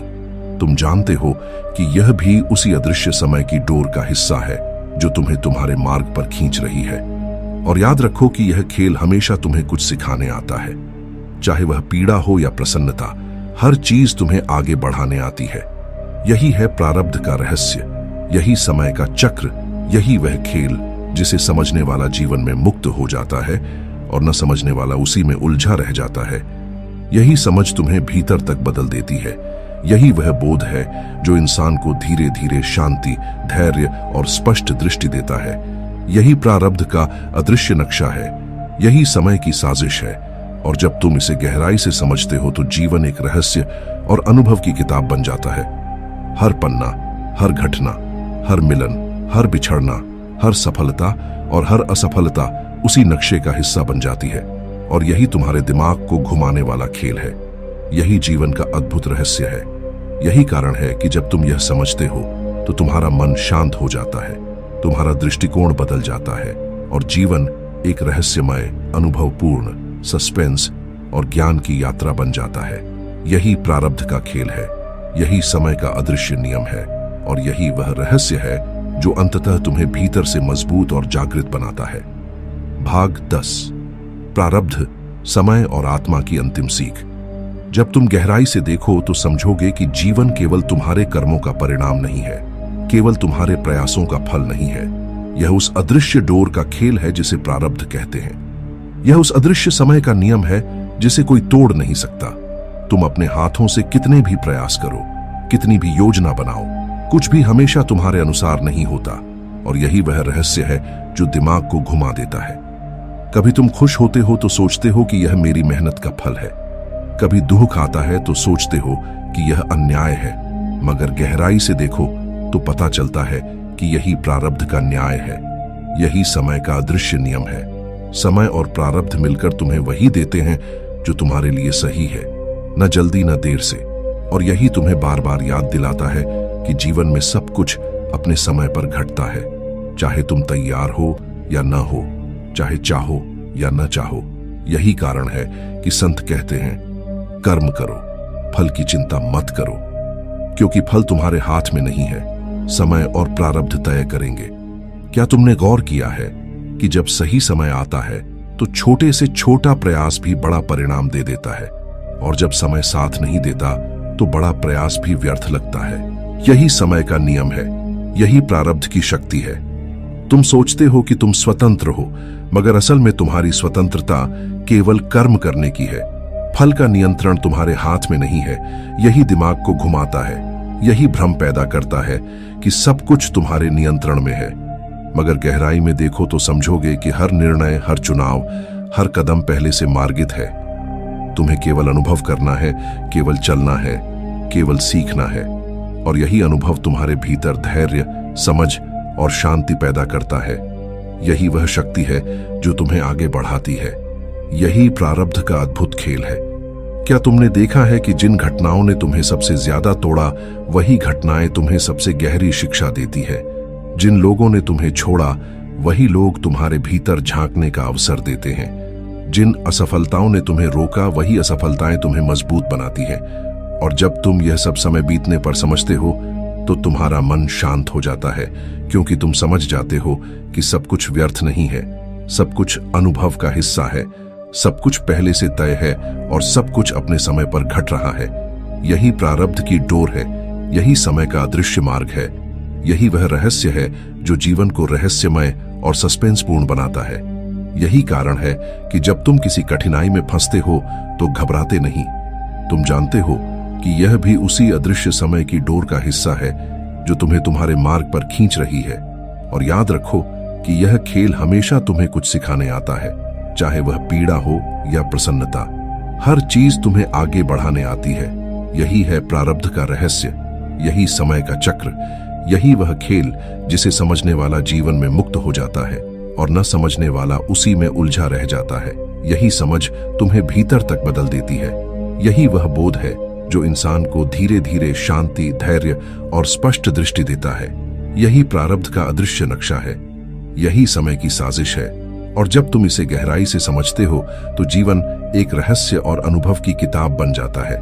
तुम जानते हो कि यह भी उसी अदृश्य समय की डोर का हिस्सा है जो तुम्हें तुम्हारे मार्ग पर खींच रही है। और याद रखो कि यह खेल हमेशा तुम्हें कुछ सिखाने आता है, चाहे वह पीड़ा हो या प्रसन्नता, हर चीज तुम्हें आगे बढ़ाने आती है। यही है प्रारब्ध का रहस्य, यही समय का चक्र, यही वह खेल जिसे समझने वाला जीवन में मुक्त हो जाता है और न समझने वाला उसी में उलझा रह जाता है। यही समझ तुम्हें भीतर तक बदल देती है। यही वह बोध है जो इंसान को धीरे धीरे शांति, धैर्य और स्पष्ट दृष्टि देता है। यही प्रारब्ध का अदृश्य नक्शा है, यही समय की साजिश है। और जब तुम इसे गहराई से समझते हो तो जीवन एक रहस्य और अनुभव की किताब बन जाता है। हर पन्ना, हर घटना, हर मिलन, हर बिछड़ना, हर सफलता और हर असफलता उसी नक्शे का हिस्सा बन जाती है। और यही तुम्हारे दिमाग को घुमाने वाला खेल है। यही जीवन का अद्भुत रहस्य है। यही कारण है कि जब तुम यह समझते हो तो तुम्हारा मन शांत हो जाता है, तुम्हारा दृष्टिकोण बदल जाता है और जीवन एक रहस्यमय, अनुभवपूर्ण, सस्पेंस और ज्ञान की यात्रा बन जाता है। यही प्रारब्ध का खेल है, यही समय का अदृश्य नियम है और यही वह रहस्य है जो अंततः तुम्हें भीतर से मजबूत और जागृत बनाता है। भाग 10, प्रारब्ध, समय और आत्मा की अंतिम सीख। जब तुम गहराई से देखो तो समझोगे कि जीवन केवल तुम्हारे कर्मों का परिणाम नहीं है, केवल तुम्हारे प्रयासों का फल नहीं है। यह उस अदृश्य डोर का खेल है जिसे प्रारब्ध कहते हैं। यह उस अदृश्य समय का नियम है जिसे कोई तोड़ नहीं सकता। तुम अपने हाथों से कितने भी प्रयास करो, कितनी भी योजना बनाओ, कुछ भी हमेशा तुम्हारे अनुसार नहीं होता। और यही वह रहस्य है जो दिमाग को घुमा देता है। कभी तुम खुश होते हो तो सोचते हो कि यह मेरी मेहनत का फल है, कभी दुख आता है तो सोचते हो कि यह अन्याय है, मगर गहराई से देखो तो पता चलता है कि यही प्रारब्ध का न्याय है, यही समय का अदृश्य नियम है। समय और प्रारब्ध मिलकर तुम्हें वही देते हैं जो तुम्हारे लिए सही है, न जल्दी न देर से। और यही तुम्हें बार बार याद दिलाता है कि जीवन में सब कुछ अपने समय पर घटता है, चाहे तुम तैयार हो या न हो, चाहे चाहो या न चाहो। यही कारण है कि संत कहते हैं, कर्म करो, फल की चिंता मत करो, क्योंकि फल तुम्हारे हाथ में नहीं है, समय और प्रारब्ध तय करेंगे। क्या तुमने गौर किया है कि जब सही समय आता है तो छोटे से छोटा प्रयास भी बड़ा परिणाम दे देता है, और जब समय साथ नहीं देता तो बड़ा प्रयास भी व्यर्थ लगता है। यही समय का नियम है, यही प्रारब्ध की शक्ति है। तुम सोचते हो कि तुम स्वतंत्र हो, मगर असल में तुम्हारी स्वतंत्रता केवल कर्म करने की है। फल का नियंत्रण तुम्हारे हाथ में नहीं है। यही दिमाग को घुमाता है, यही भ्रम पैदा करता है कि सब कुछ तुम्हारे नियंत्रण में है। मगर गहराई में देखो तो समझोगे कि हर निर्णय, हर चुनाव, हर कदम पहले से मार्गित है। तुम्हें केवल अनुभव करना है, केवल चलना है, केवल सीखना है। और यही अनुभव तुम्हारे भीतर धैर्य, समझ और शांति पैदा करता है। यही वह शक्ति है जो तुम्हें आगे बढ़ाती है। यही प्रारब्ध का अद्भुत खेल है। क्या तुमने देखा है कि जिन घटनाओं ने तुम्हें सबसे ज्यादा तोड़ा, वही घटनाएं तुम्हें सबसे गहरी शिक्षा देती है। जिन लोगों ने तुम्हें छोड़ा, वही लोग तुम्हारे भीतर झांकने का अवसर देते हैं। जिन असफलताओं ने तुम्हें रोका, वही असफलताएं तुम्हें मजबूत बनाती हैं। और जब तुम यह सब समय बीतने पर समझते हो तो तुम्हारा मन शांत हो जाता है, क्योंकि तुम समझ जाते हो कि सब कुछ व्यर्थ नहीं है, सब कुछ अनुभव का हिस्सा है, सब कुछ पहले से तय है और सब कुछ अपने समय पर घट रहा है। यही प्रारब्ध की डोर है, यही समय का अदृश्य मार्ग है, यही वह रहस्य है जो जीवन को रहस्यमय और सस्पेंसपूर्ण बनाता है। यही कारण है कि जब तुम किसी कठिनाई में फंसते हो तो घबराते नहीं। तुम जानते हो कि यह भी उसी अदृश्य समय की डोर का हिस्सा है जो तुम्हें तुम्हारे मार्ग पर खींच रही है। और याद रखो कि यह खेल हमेशा तुम्हें कुछ सिखाने आता है, चाहे वह पीड़ा हो या प्रसन्नता। हर चीज तुम्हें आगे बढ़ाने आती है। यही है प्रारब्ध का रहस्य, यही समय का चक्र, यही वह खेल जिसे समझने वाला जीवन में मुक्त हो जाता है और न समझने वाला उसी में उलझा रह जाता है। यही समझ तुम्हें भीतर तक बदल देती है। यही वह बोध है जो इंसान को धीरे धीरे शांति, धैर्य और स्पष्ट दृष्टि देता है। यही प्रारब्ध का अदृश्य नक्शा है, यही समय की साजिश है। और जब तुम इसे गहराई से समझते हो तो जीवन एक रहस्य और अनुभव की किताब बन जाता है।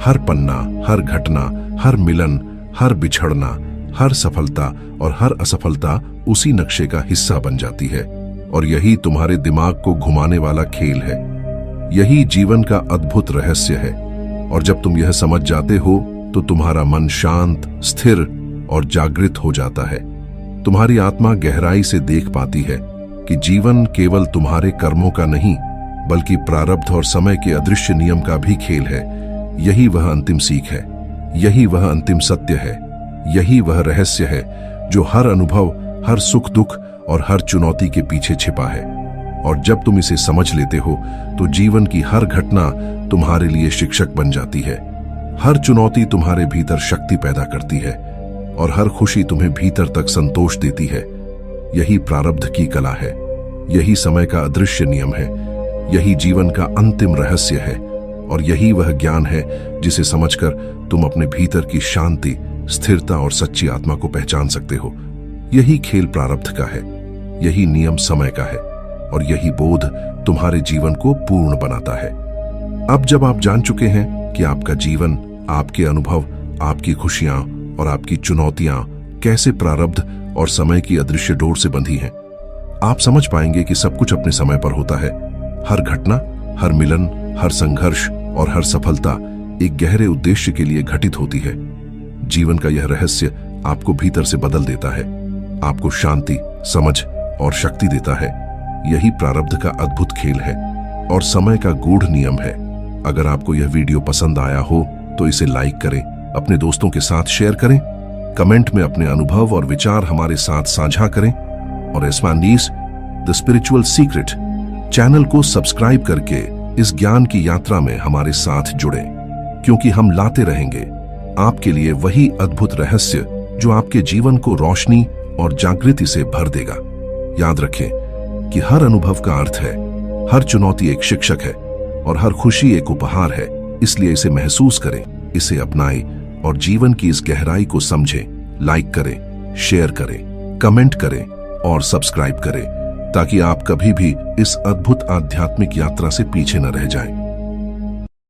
हर पन्ना, हर घटना, हर मिलन, हर बिछड़ना, हर सफलता और हर असफलता उसी नक्शे का हिस्सा बन जाती है। और यही तुम्हारे दिमाग को घुमाने वाला खेल है, यही जीवन का अद्भुत रहस्य है। और जब तुम यह समझ जाते हो तो तुम्हारा मन शांत, स्थिर और जागृत हो जाता है। तुम्हारी आत्मा गहराई से देख पाती है कि जीवन केवल तुम्हारे कर्मों का नहीं बल्कि प्रारब्ध और समय के अदृश्य नियम का भी खेल है। यही वह अंतिम सीख है, यही वह अंतिम सत्य है, यही वह रहस्य है जो हर अनुभव, हर सुख दुख और हर चुनौती के पीछे छिपा है। और जब तुम इसे समझ लेते हो तो जीवन की हर घटना तुम्हारे लिए शिक्षक बन जाती है। हर चुनौती तुम्हारे भीतर शक्ति पैदा करती है और हर खुशी तुम्हें भीतर तक संतोष देती है। यही प्रारब्ध की कला है, यही समय का अदृश्य नियम है, यही जीवन का अंतिम रहस्य है। और यही वह ज्ञान है जिसे समझकर तुम अपने भीतर की शांति, स्थिरता और सच्ची आत्मा को पहचान सकते हो। यही खेल प्रारब्ध का है, यही नियम समय का है और यही बोध तुम्हारे जीवन को पूर्ण बनाता है। अब जब आप जान चुके हैं कि आपका जीवन, आपके अनुभव, आपकी खुशियां और आपकी चुनौतियां कैसे प्रारब्ध और समय की अदृश्य डोर से बंधी हैं, आप समझ पाएंगे कि सब कुछ अपने समय पर होता है। हर घटना, हर मिलन, हर संघर्ष और हर सफलता एक गहरे उद्देश्य के लिए घटित होती है। जीवन का यह रहस्य आपको भीतर से बदल देता है, आपको शांति, समझ और शक्ति देता है। यही प्रारब्ध का अद्भुत खेल है और समय का गूढ़ नियम है। अगर आपको यह वीडियो पसंद आया हो तो इसे लाइक करें, अपने दोस्तों के साथ शेयर करें, कमेंट में अपने अनुभव और विचार हमारे साथ साझा करें और एस्मांडीज द स्पिरिचुअल सीक्रेट चैनल को सब्सक्राइब करके इस ज्ञान की यात्रा में हमारे साथ जुड़ें, क्योंकि हम लाते रहेंगे आपके लिए वही अद्भुत रहस्य जो आपके जीवन को रोशनी और जागृति से भर देगा। याद रखें कि हर अनुभव का अर्थ है, हर चुनौती एक शिक्षक है और हर खुशी एक उपहार है। इसलिए इसे महसूस करें, इसे अपनाएं और जीवन की इस गहराई को समझें। लाइक करें, शेयर करें, कमेंट करें और सब्सक्राइब करें ताकि आप कभी भी इस अद्भुत आध्यात्मिक यात्रा से पीछे न रह जाएं।